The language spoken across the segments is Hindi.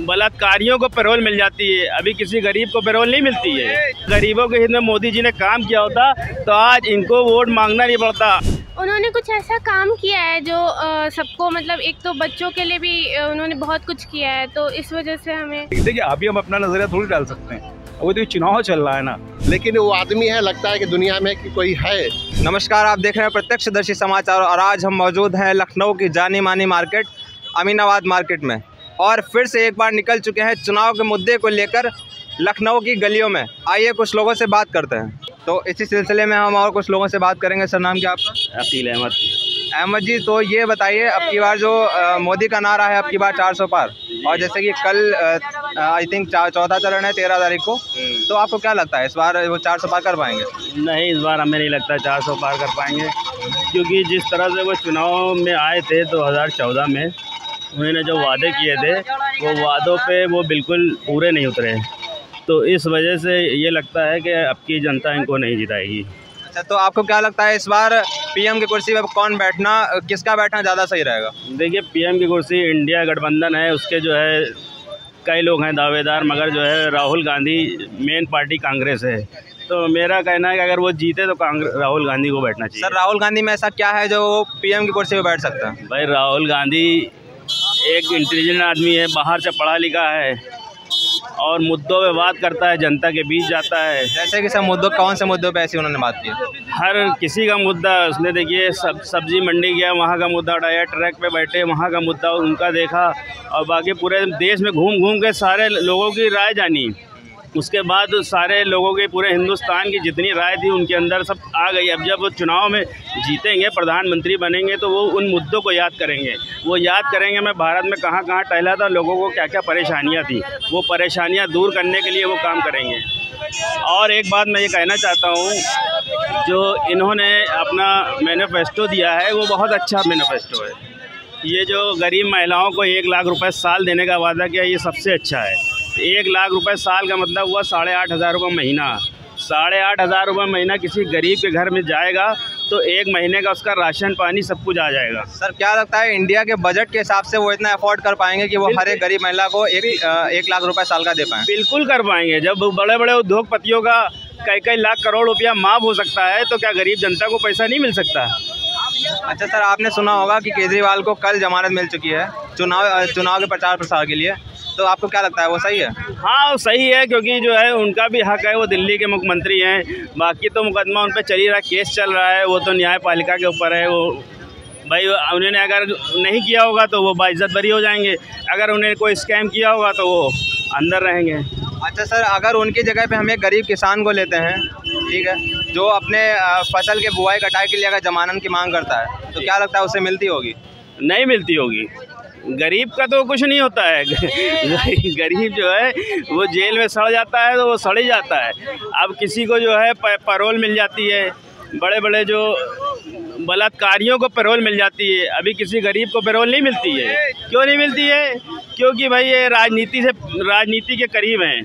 बलात्कारियों को पैरोल मिल जाती है, अभी किसी गरीब को पैरोल नहीं मिलती है। गरीबों के हित में मोदी जी ने काम किया होता तो आज इनको वोट मांगना नहीं पड़ता। उन्होंने कुछ ऐसा काम किया है जो सबको, मतलब एक तो बच्चों के लिए भी उन्होंने बहुत कुछ किया है, तो इस वजह से हमें देखिए अभी हम अपना नजरिया थोड़ी डाल सकते हैं, वो तो चुनाव चल रहा है ना, लेकिन वो आदमी है, लगता है कि दुनिया में कि कोई है। नमस्कार, आप देख रहे हैं प्रत्यक्षदर्शी समाचार और आज हम मौजूद हैं लखनऊ की जानी मानी मार्केट अमीनाबाद मार्केट में और फिर से एक बार निकल चुके हैं चुनाव के मुद्दे को लेकर लखनऊ की गलियों में। आइए कुछ लोगों से बात करते हैं। तो इसी सिलसिले में हम और कुछ लोगों से बात करेंगे। सर, नाम क्या आपका? अकील अहमद जी, तो ये बताइए अब की बार जो मोदी का नारा है अब की बार 400 पार, और जैसे कि कल आई थिंक चौथा चरण है 13 तारीख को, तो आपको क्या लगता है इस बार वो 400 पार कर पाएंगे? नहीं, इस बार हमें नहीं लगता 400 पार कर पाएंगे, क्योंकि जिस तरह से वो चुनाव में आए थे 2014 में, उन्होंने जो वादे किए थे वो वादों पे वो बिल्कुल पूरे नहीं उतरे, तो इस वजह से ये लगता है कि अब की जनता इनको नहीं जिताएगी। अच्छा, तो आपको क्या लगता है इस बार पीएम की कुर्सी पर कौन बैठना, किसका बैठना ज़्यादा सही रहेगा? देखिए, पीएम की कुर्सी इंडिया गठबंधन है, उसके जो है कई लोग हैं दावेदार, मगर जो है राहुल गांधी मेन पार्टी कांग्रेस है, तो मेरा कहना है कि अगर वो जीते तो राहुल गांधी को बैठना चाहिए। सर, राहुल गांधी में ऐसा क्या है जो पीएम की कुर्सी पर बैठ सकता है? भाई, राहुल गांधी एक इंटेलिजेंट आदमी है, बाहर से पढ़ा लिखा है और मुद्दों पे बात करता है, जनता के बीच जाता है। जैसे कि सब मुद्दों, कौन से मुद्दों पे ऐसी उन्होंने बात की? हर किसी का मुद्दा उसने, देखिए सब्जी मंडी गया, वहाँ का मुद्दा उठाया, ट्रैक पे बैठे वहाँ का मुद्दा उनका देखा, और बाकी पूरे देश में घूम घूम के सारे लोगों की राय जानी। उसके बाद सारे लोगों के, पूरे हिंदुस्तान की जितनी राय थी उनके अंदर सब आ गई। अब जब वो चुनाव में जीतेंगे, प्रधानमंत्री बनेंगे, तो वो उन मुद्दों को याद करेंगे। वो याद करेंगे मैं भारत में कहाँ कहाँ टहला था, लोगों को क्या क्या परेशानियाँ थी, वो परेशानियाँ दूर करने के लिए वो काम करेंगे। और एक बात मैं ये कहना चाहता हूँ, जो इन्होंने अपना मैनिफेस्टो दिया है वो बहुत अच्छा मैनिफेस्टो है। ये जो गरीब महिलाओं को 1 लाख रुपये साल देने का वादा किया, ये सबसे अच्छा है। 1 लाख रुपए साल का मतलब हुआ 8,500 रुपये महीना। 8,500 रुपये महीना किसी गरीब के घर में जाएगा तो 1 महीने का उसका राशन पानी सब कुछ आ जाएगा। सर, क्या लगता है इंडिया के बजट के हिसाब से वो इतना अफोर्ड कर पाएंगे कि वो हर एक गरीब महिला को 1 लाख रुपए साल का दे पाएँ? बिल्कुल कर पाएंगे। जब बड़े बड़े उद्योगपतियों का कई लाख करोड़ रुपया माफ हो सकता है, तो क्या गरीब जनता को पैसा नहीं मिल सकता? अच्छा सर, आपने सुना होगा कि केजरीवाल को कल जमानत मिल चुकी है चुनाव के प्रचार प्रसार के लिए, तो आपको क्या लगता है वो सही है? हाँ, सही है, क्योंकि जो है उनका भी हक है, वो दिल्ली के मुख्यमंत्री हैं। बाकी तो मुकदमा उन पर चल ही रहा, केस चल रहा है, वो तो न्यायपालिका के ऊपर है। वो भाई, उन्होंने अगर नहीं किया होगा तो वो बाइज्जत बरी हो जाएंगे, अगर उन्हें कोई स्कैम किया होगा तो वो अंदर रहेंगे। अच्छा सर, अगर उनकी जगह पे हम एक गरीब किसान को लेते हैं, ठीक है, जो अपने फसल के बुआई कटाई के लिए अगर जमानत की मांग करता है, तो क्या लगता है उसे मिलती होगी? नहीं मिलती होगी। गरीब का तो कुछ नहीं होता है। गरीब जो है वो जेल में सड़ जाता है तो वो सड़ ही जाता है। अब किसी को जो है पैरोल मिल जाती है, बड़े बड़े जो बलात्कारियों को पैरोल मिल जाती है, अभी किसी गरीब को पैरोल नहीं मिलती है। क्यों नहीं मिलती है? क्योंकि भाई ये राजनीति के करीब हैं,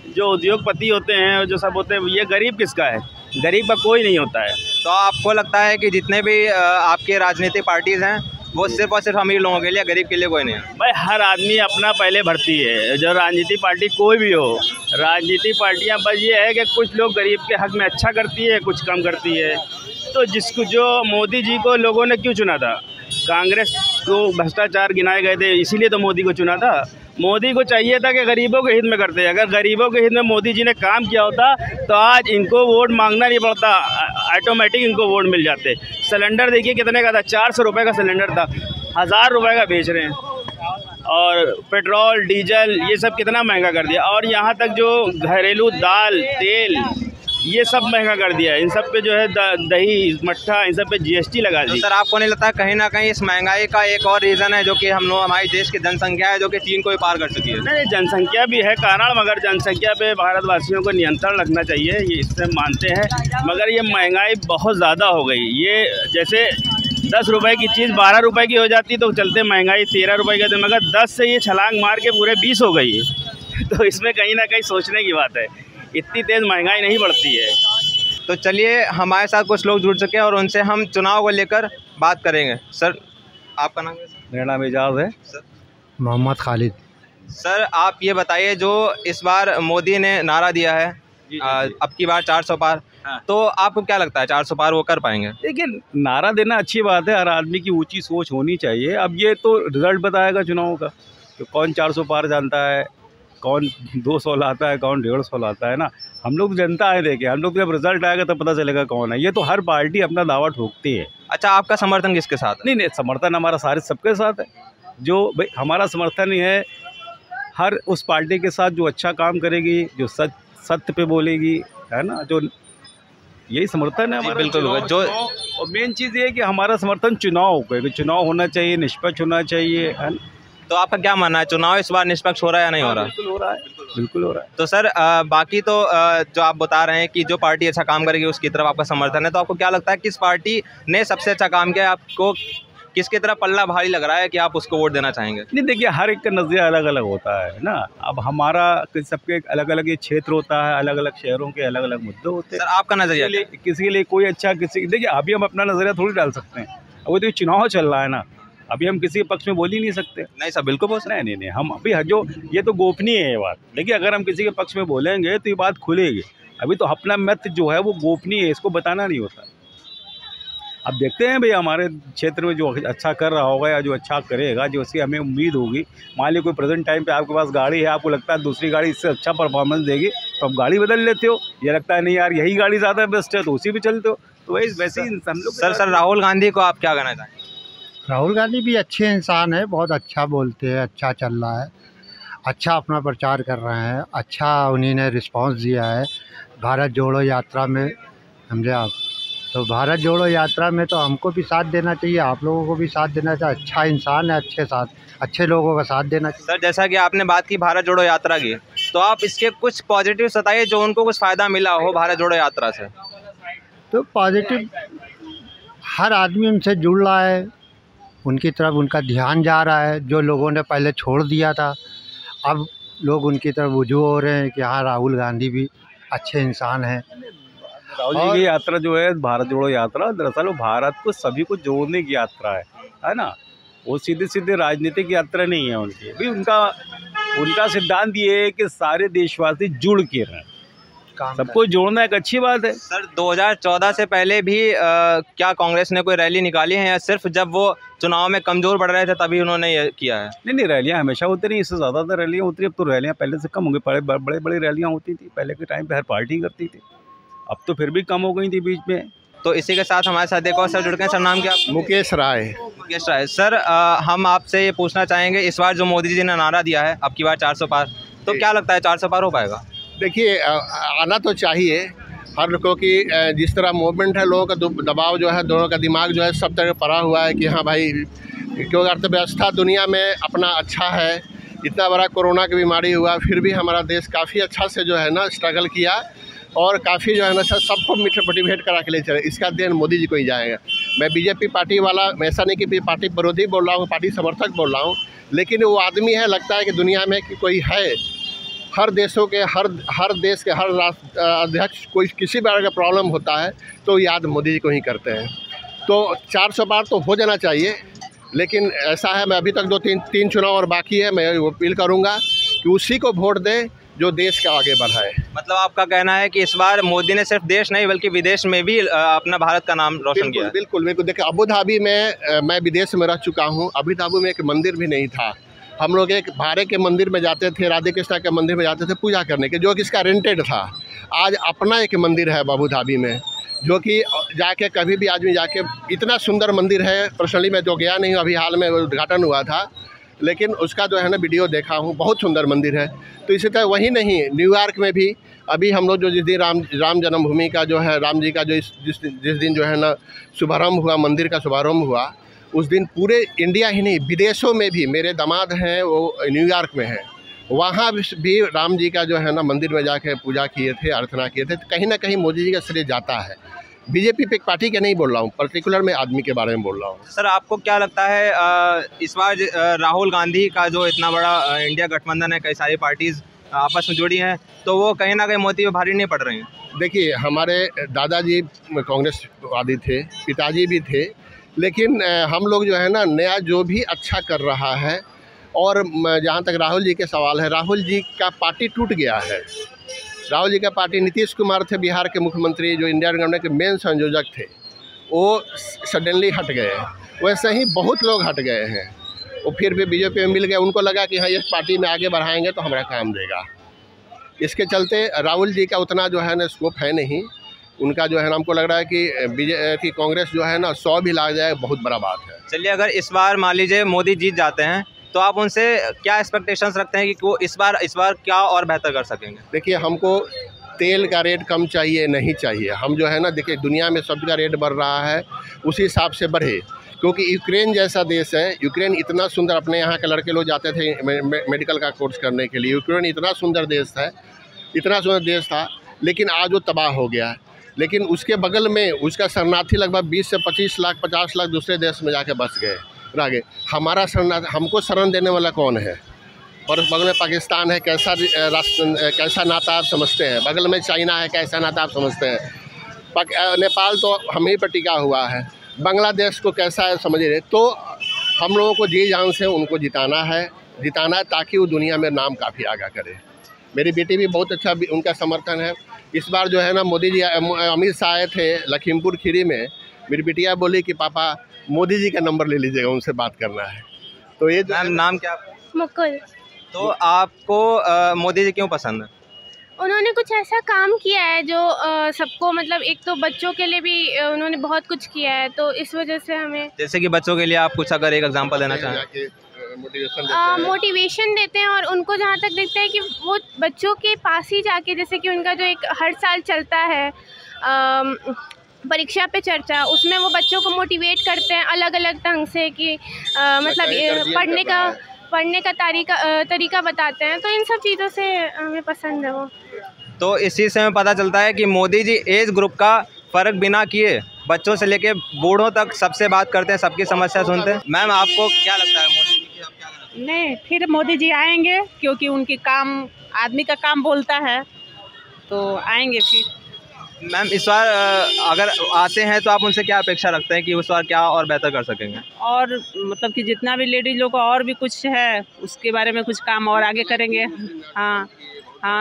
जो उद्योगपति होते हैं और जो सब होते हैं। ये गरीब किसका है? गरीब का कोई नहीं होता है। तो आपको लगता है कि जितने भी आपके राजनीतिक पार्टीज़ हैं वो सिर्फ और सिर्फ अमीर लोगों के लिए, गरीब के लिए कोई नहीं है? भाई, हर आदमी अपना पहले भरती है, जो राजनीतिक पार्टी कोई भी हो। राजनीतिक पार्टियां बस ये है कि कुछ लोग गरीब के हक में अच्छा करती है, कुछ कम करती है। तो जो मोदी जी को लोगों ने क्यों चुना था? कांग्रेस को भ्रष्टाचार गिनाए गए थे, इसीलिए तो मोदी को चुना था। मोदी को चाहिए था कि गरीबों के हित में करते। अगर गरीबों के हित में मोदी जी ने काम किया होता तो आज इनको वोट मांगना नहीं पड़ता, ऑटोमेटिक इनको वोट मिल जाते। सिलेंडर देखिए कितने का था, 400 रुपये का सिलेंडर था, 1000 रुपये का बेच रहे हैं। और पेट्रोल डीजल ये सब कितना महंगा कर दिया। और यहाँ तक जो घरेलू दाल तेल ये सब महंगा कर दिया है। इन सब पे जो है दही मट्ठा, इन सब पे GST लगा दी। तो सर, आपको नहीं लगता कहीं ना कहीं इस महंगाई का एक और रीज़न है, जो कि हमारे देश की जनसंख्या है जो कि 3 को भी पार कर चुकी है? नहीं, जनसंख्या भी है कारण, मगर जनसंख्या पे भारतवासियों को नियंत्रण रखना चाहिए, ये इससे मानते हैं। मगर ये महंगाई बहुत ज़्यादा हो गई। ये जैसे 10 रुपये की चीज़ 12 रुपये की हो जाती तो चलते, महंगाई 13 रुपये की, मगर 10 से ये छलांग मार के पूरे 20 हो गई है। तो इसमें कहीं ना कहीं सोचने की बात है, इतनी तेज़ महंगाई नहीं बढ़ती है। तो चलिए, हमारे साथ कुछ लोग जुड़ चुके हैं और उनसे हम चुनाव को लेकर बात करेंगे। सर, आपका नाम क्या है? मेरा नाम एजाज है। सर, मोहम्मद खालिद। सर आप ये बताइए, जो इस बार मोदी ने नारा दिया है अब की बार 400 पार, हाँ। तो आपको क्या लगता है 400 पार वो कर पाएंगे? देखिए, नारा देना अच्छी बात है, हर आदमी की ऊंची सोच होनी चाहिए। अब ये तो रिजल्ट बताएगा चुनाव का, तो कौन 400 पार जानता है, कौन 200 लाता है, कौन 150 लाता है ना। हम लोग जनता है, देखिए हम लोग जब रिजल्ट आएगा तब पता चलेगा कौन है। ये तो हर पार्टी अपना दावा ठोकती है। अच्छा, आपका समर्थन किसके साथ है? नहीं, समर्थन हमारा सारे सबके साथ है। जो भाई हमारा समर्थन ही है हर उस पार्टी के साथ जो अच्छा काम करेगी, जो सत्य पे बोलेगी, है ना, जो यही समर्थन है हमारा। बिल्कुल। जो और मेन चीज़ ये है कि हमारा समर्थन चुनाव को, चुनाव होना चाहिए, निष्पक्ष होना चाहिए, है ना। तो आपका क्या मानना है, चुनाव इस बार निष्पक्ष हो रहा है या नहीं हो रहा? बिल्कुल हो रहा है, बिल्कुल हो रहा है। तो सर बाकी तो जो आप बता रहे हैं कि जो पार्टी अच्छा काम करेगी उसकी तरफ आपका समर्थन है, तो आपको क्या लगता है किस पार्टी ने सबसे अच्छा काम किया? आपको किसकी तरफ पल्ला भारी लग रहा है कि आप उसको वोट देना चाहेंगे? नहीं, देखिए हर एक का नज़रिया अलग अलग होता है ना। अब हमारा सबके अलग अलग ये क्षेत्र होता है, अलग अलग शहरों के अलग अलग मुद्दे होते हैं। सर आपका नज़रिया? किसी के लिए कोई अच्छा, किसी, देखिए अभी हम अपना नज़रिया थोड़ी डाल सकते हैं, वो तो चुनाव चल रहा है ना, अभी हम किसी के पक्ष में बोल ही नहीं सकते। नहीं सर, बिल्कुल बोल सकते। नहीं, हम अभी जो ये तो गोपनीय है ये बात। देखिए अगर हम किसी के पक्ष में बोलेंगे तो ये बात खुलेगी। अभी तो अपना मत जो है वो गोपनीय है, इसको बताना नहीं होता। अब देखते हैं भाई हमारे क्षेत्र में जो अच्छा कर रहा होगा या जो अच्छा करेगा, जो उसकी हमें उम्मीद होगी। मान लीजिए कोई प्रेजेंट टाइम पे आपके पास गाड़ी है, आपको लगता है दूसरी गाड़ी इससे अच्छा परफॉर्मेंस देगी तो आप गाड़ी बदल लेते हो। ये लगता है नहीं यार यही गाड़ी ज़्यादा बेस्ट है तो उसी पे चलते हो। तो वैसे ही हम लोग। सर राहुल गांधी को आप क्या कहना चाहेंगे? राहुल गांधी भी अच्छे इंसान है, बहुत अच्छा बोलते हैं, अच्छा चल रहा है, अच्छा अपना प्रचार कर रहे हैं, अच्छा उन्हीं ने रिस्पांस दिया है भारत जोड़ो यात्रा में, समझे आप। तो भारत जोड़ो यात्रा में तो हमको भी साथ देना चाहिए, आप लोगों को भी साथ देना चाहिए। अच्छा इंसान है, अच्छे लोगों का साथ देना चाहिए। सर जैसा कि आपने बात की भारत जोड़ो यात्रा की, तो आप इसके कुछ पॉजिटिव बताइए जो उनको कुछ फ़ायदा मिला हो भारत जोड़ो यात्रा से। तो पॉजिटिव, हर आदमी उनसे जुड़ रहा है, उनकी तरफ उनका ध्यान जा रहा है। जो लोगों ने पहले छोड़ दिया था अब लोग उनकी तरफ रुजू हो रहे हैं कि हाँ राहुल गांधी भी अच्छे इंसान हैं। राहुल जी की यात्रा जो है भारत जोड़ो यात्रा, दरअसल वो भारत को सभी को जोड़ने की यात्रा है ना। वो सीधे राजनीतिक यात्रा नहीं है उनकी भी। उनका सिद्धांत ये है कि सारे देशवासी जुड़ के रहें, सबको जोड़ना एक अच्छी बात है। सर 2014 से पहले भी क्या कांग्रेस ने कोई रैली निकाली है या सिर्फ जब वो चुनाव में कमज़ोर पड़ रहे थे तभी उन्होंने ये किया है? नहीं, रैलियाँ हमेशा होती रही, इससे ज़्यादातर रैलियाँ होती रही। अब तो रैलियाँ पहले से कम हो गई, बड़े रैलियाँ होती थी पहले के टाइम पे, हर पार्टी करती थी। अब तो फिर भी कम हो गई थी बीच में। तो इसी के साथ हमारे साथ एक और सर जुड़ गए। सर नाम क्या? मुकेश राय। मुकेश राय। सर हम आपसे ये पूछना चाहेंगे, इस बार जो मोदी जी ने नारा दिया है अब की बार 400 पार, तो क्या लगता है 400 पार हो पाएगा? देखिए आना तो चाहिए हर लोगों की। जिस तरह मूवमेंट है, लोगों का दबाव जो है, दोनों का दिमाग जो है सब तरह पड़ा हुआ है कि हाँ भाई, क्योंकि अर्थव्यवस्था दुनिया में अपना अच्छा है। इतना बड़ा कोरोना की बीमारी हुआ फिर भी हमारा देश काफ़ी अच्छा से जो है ना स्ट्रगल किया और काफ़ी जो है ना सबको मोटिवेट करा के ले चले। इसका देन मोदी जी को ही जाएगा। मैं बीजेपी पार्टी वाला, मैं ऐसा नहीं कि पार्टी विरोधी बोल रहा हूँ, पार्टी समर्थक बोल रहा हूँ, लेकिन वो आदमी है, लगता है कि दुनिया में कि कोई है। हर देशों के हर देश के हर राष्ट्र अध्यक्ष कोई किसी प्रकार का प्रॉब्लम होता है तो याद मोदी जी को ही करते हैं। तो 400 पार तो हो जाना चाहिए, लेकिन ऐसा है मैं अभी तक 2-3 चुनाव और बाकी है। मैं अपील करूंगा कि उसी को वोट दें जो देश का आगे बढ़ाए। मतलब आपका कहना है कि इस बार मोदी ने सिर्फ देश नहीं बल्कि विदेश में भी अपना भारत का नाम रोशन किया? बिल्कुल। देखिए अबू धाबी में मैं विदेश में रह चुका हूँ। अबू धाबी में एक मंदिर भी नहीं था। हम लोग एक भाड़े के मंदिर में जाते थे, राधे कृष्णा के मंदिर में जाते थे पूजा करने के, जो कि इसका रेंटेड था। आज अपना एक मंदिर है अबू धाबी में, जो कि जाके कभी भी आदमी जाके, इतना सुंदर मंदिर है। पर्सनली मैं जो गया नहीं हूँ, अभी हाल में उद्घाटन हुआ था, लेकिन उसका जो है ना वीडियो देखा हूँ, बहुत सुंदर मंदिर है। तो इसी तरह वही नहीं, न्यूयॉर्क में भी अभी हम लोग जो जिस दिन राम जन्मभूमि का जो है, राम जी का जो जिस दिन जो है ना शुभारम्भ हुआ, मंदिर का शुभारम्भ हुआ, उस दिन पूरे इंडिया ही नहीं विदेशों में भी, मेरे दामाद हैं वो न्यूयॉर्क में हैं, वहाँ भी राम जी का जो है ना मंदिर में जाके पूजा किए थे, अर्चना किए थे। तो कहीं ना कहीं मोदी जी का श्रेय जाता है। बीजेपी पे पार्टी के नहीं बोल रहा हूँ, पर्टिकुलर में आदमी के बारे में बोल रहा हूँ। सर आपको क्या लगता है इस बार राहुल गांधी का जो इतना बड़ा इंडिया गठबंधन है, कई सारी पार्टीज़ आपस में जुड़ी हैं, तो वो कहीं ना कहीं मोदी पे भारी नहीं पड़ रही हैं? देखिए हमारे दादाजी कांग्रेसवादी थे, पिताजी भी थे, लेकिन हम लोग जो है ना नया जो भी अच्छा कर रहा है और जहाँ तक राहुल जी के सवाल है, राहुल जी का पार्टी टूट गया है। राहुल जी का पार्टी, नीतीश कुमार थे बिहार के मुख्यमंत्री, जो इंडिया गवर्नमेंट के मेन संयोजक थे, वो सडनली हट गए। वैसे ही बहुत लोग हट गए हैं, वो फिर भी बीजेपी में मिल गए। उनको लगा कि हाँ, इस पार्टी में आगे बढ़ाएंगे तो हमारा काम देगा। इसके चलते राहुल जी का उतना जो है ना स्कोप है नहीं। उनका जो है ना, हमको लग रहा है कि कांग्रेस जो है ना 100 भी ला जाए, बहुत बड़ा बात है। चलिए, अगर इस बार मान लीजिए मोदी जीत जाते हैं तो आप उनसे क्या एक्सपेक्टेशंस रखते हैं कि वो इस बार क्या और बेहतर कर सकेंगे? देखिए, हमको तेल का रेट कम चाहिए, नहीं चाहिए। हम जो है ना, देखिए दुनिया में सब्जी का रेट बढ़ रहा है, उसी हिसाब से बढ़े। क्योंकि यूक्रेन जैसा देश है, यूक्रेन इतना सुंदर, अपने यहाँ के लड़के लोग जाते थे मेडिकल का कोर्स करने के लिए। यूक्रेन इतना सुंदर देश है, इतना सुंदर देश था, लेकिन आज वो तबाह हो गया है। लेकिन उसके बगल में उसका शरणार्थी लगभग 20 से 25 लाख 50 लाख दूसरे देश में जाके बस गए, रह गए। हमारा शरणार्थी, हमको शरण देने वाला कौन है? और बगल में पाकिस्तान है, कैसा नाता आप समझते हैं? बगल में चाइना है, कैसा नाता आप समझते हैं? नेपाल तो हम ही पर टिका हुआ है, बांग्लादेश को कैसा है समझ रहे। तो हम लोगों को जी जान से उनको जिताना है ताकि वो दुनिया में नाम काफ़ी आगा करे। मेरी बेटी भी बहुत अच्छा उनका समर्थन है। इस बार जो है ना, मोदी जी, अमित शाह आए थे लखीमपुर खीरी में। मेरी बिटिया बोली कि पापा मोदी जी का नंबर ले लीजिएगा, उनसे बात करना है। तो ये नाम क्या? मुकुल। तो आपको मोदी जी क्यों पसंद है? उन्होंने कुछ ऐसा काम किया है जो सबको, मतलब एक तो बच्चों के लिए भी उन्होंने बहुत कुछ किया है, तो इस वजह से हमें। जैसे कि बच्चों के लिए आप कुछ अगर एक एग्जांपल देना चाहें? मोटिवेशन देते हैं, और उनको जहाँ तक देखते हैं कि वो बच्चों के पास ही जाके, जैसे कि उनका जो एक हर साल चलता है परीक्षा पे चर्चा, उसमें वो बच्चों को मोटिवेट करते हैं अलग अलग ढंग से कि मतलब पढ़ने का तरीका बताते हैं। तो इन सब चीज़ों से हमें पसंद है वो। तो इस चीज़ से हमें पता चलता है कि मोदी जी एज ग्रुप का फ़र्क बिना किए बच्चों से लेके बूढ़ों तक सबसे बात करते हैं, सबकी समस्या सुनते हैं। मैम, आपको क्या लगता है मोदी जी की, आप क्या लगता है? नहीं, फिर मोदी जी आएंगे, क्योंकि उनकी काम, आदमी का काम बोलता है, तो आएंगे फिर। मैम, इस बार अगर आते हैं तो आप उनसे क्या अपेक्षा रखते हैं कि इस बार क्या और बेहतर कर सकेंगे? और मतलब कि जितना भी लेडीज लोग को और भी कुछ है, उसके बारे में कुछ काम और आगे करेंगे। हाँ,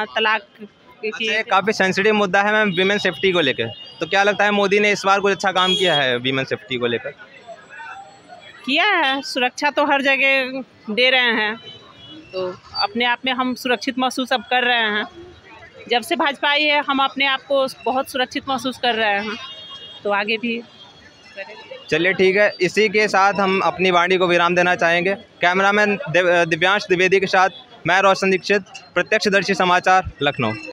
तलाक अच्छा, काफ़ी सेंसिटिव मुद्दा है मैम, वीमेन सेफ्टी को लेकर। तो क्या लगता है मोदी ने इस बार कुछ अच्छा काम किया है वीमेन सेफ्टी को लेकर? किया है, सुरक्षा तो हर जगह दे रहे हैं, तो अपने आप में हम सुरक्षित महसूस अब कर रहे हैं। जब से भाजपा आई है, हम अपने आप को बहुत सुरक्षित महसूस कर रहे हैं, तो आगे भी करेंगे। चलिए ठीक है, इसी के साथ हम अपनी वाणी को विराम देना चाहेंगे। कैमरामैन दिव्यांश द्विवेदी के साथ मैं रोशन दीक्षित, प्रत्यक्षदर्शी समाचार, लखनऊ।